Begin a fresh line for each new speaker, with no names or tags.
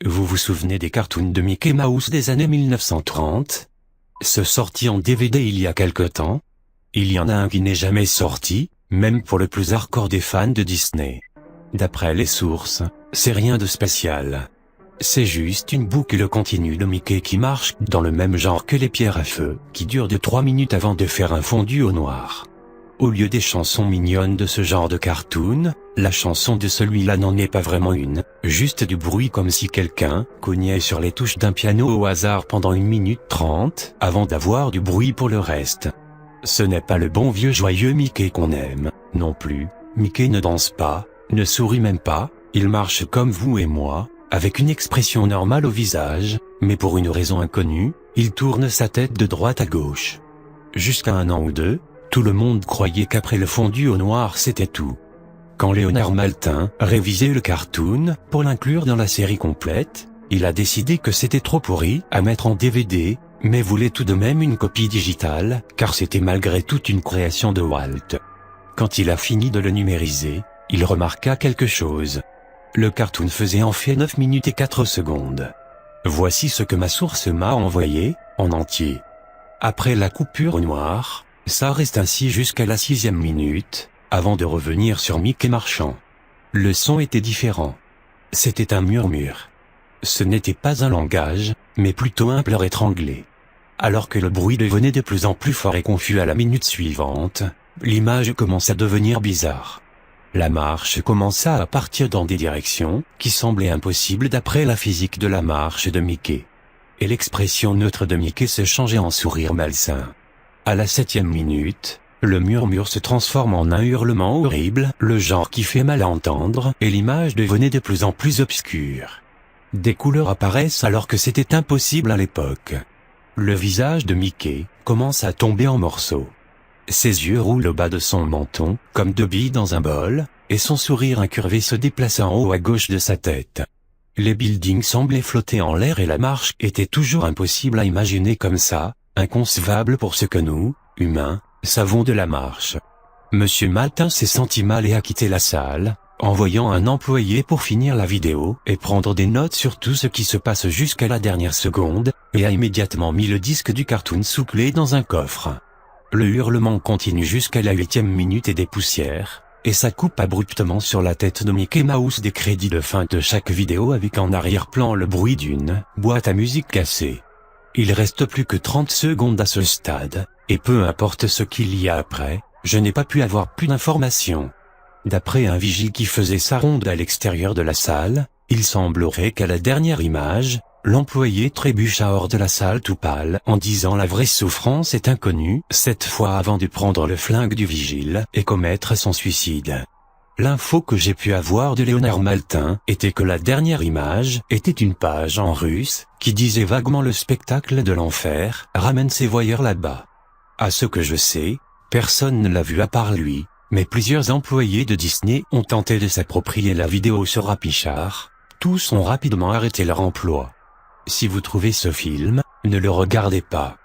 Vous vous souvenez des cartoons de Mickey Mouse des années 1930? Ceux sortis en DVD il y a quelque temps? Il y en a un qui n'est jamais sorti, même pour le plus hardcore des fans de Disney. D'après les sources, c'est rien de spécial. C'est juste une boucle continue de Mickey qui marche dans le même genre que les pierres à feu, qui durent de 3 minutes avant de faire un fondu au noir. Au lieu des chansons mignonnes de ce genre de cartoon, la chanson de celui-là n'en est pas vraiment une, juste du bruit comme si quelqu'un cognait sur les touches d'un piano au hasard pendant 1 minute 30 avant d'avoir du bruit pour le reste. Ce n'est pas le bon vieux joyeux Mickey qu'on aime, non plus. Mickey ne danse pas, ne sourit même pas, il marche comme vous et moi, avec une expression normale au visage, mais pour une raison inconnue, il tourne sa tête de droite à gauche. Jusqu'à 1 an ou 2, tout le monde croyait qu'après le fondu au noir c'était tout. Quand Léonard Maltin révisait le cartoon pour l'inclure dans la série complète, il a décidé que c'était trop pourri à mettre en DVD, mais voulait tout de même une copie digitale, car c'était malgré tout une création de Walt. Quand il a fini de le numériser, il remarqua quelque chose. Le cartoon faisait en fait 9 minutes et 4 secondes. Voici ce que ma source m'a envoyé, en entier. Après la coupure au noir, ça reste ainsi jusqu'à la 6e minute, avant de revenir sur Mickey marchant. Le son était différent. C'était un murmure. Ce n'était pas un langage, mais plutôt un pleur étranglé. Alors que le bruit devenait de plus en plus fort et confus à la minute suivante, l'image commença à devenir bizarre. La marche commença à partir dans des directions qui semblaient impossibles d'après la physique de la marche de Mickey. Et l'expression neutre de Mickey se changeait en sourire malsain. À la 7e minute, le murmure se transforme en un hurlement horrible, le genre qui fait mal à entendre, et l'image devenait de plus en plus obscure. Des couleurs apparaissent alors que c'était impossible à l'époque. Le visage de Mickey commence à tomber en morceaux. Ses yeux roulent au bas de son menton, comme 2 billes dans un bol, et son sourire incurvé se déplace en haut à gauche de sa tête. Les buildings semblaient flotter en l'air et la marche était toujours impossible à imaginer comme ça, inconcevable pour ce que nous, humains, savons de la marche. Monsieur Maltin s'est senti mal et a quitté la salle, envoyant un employé pour finir la vidéo et prendre des notes sur tout ce qui se passe jusqu'à la dernière seconde, et a immédiatement mis le disque du cartoon sous clé dans un coffre. Le hurlement continue jusqu'à la 8e minute et des poussières, et ça coupe abruptement sur la tête de Mickey Mouse des crédits de fin de chaque vidéo avec en arrière-plan le bruit d'une boîte à musique cassée. Il reste plus que 30 secondes à ce stade, et peu importe ce qu'il y a après, je n'ai pas pu avoir plus d'informations. D'après un vigile qui faisait sa ronde à l'extérieur de la salle, il semblerait qu'à la dernière image, l'employé trébucha hors de la salle tout pâle en disant la vraie souffrance est inconnue, cette fois avant de prendre le flingue du vigile et commettre son suicide. L'info que j'ai pu avoir de Léonard Maltin était que la dernière image était une page en russe qui disait vaguement le spectacle de l'enfer ramène ses voyeurs là-bas. À ce que je sais, personne ne l'a vu à part lui, mais plusieurs employés de Disney ont tenté de s'approprier la vidéo sur Rapichart. Tous ont rapidement arrêté leur emploi. Si vous trouvez ce film, ne le regardez pas.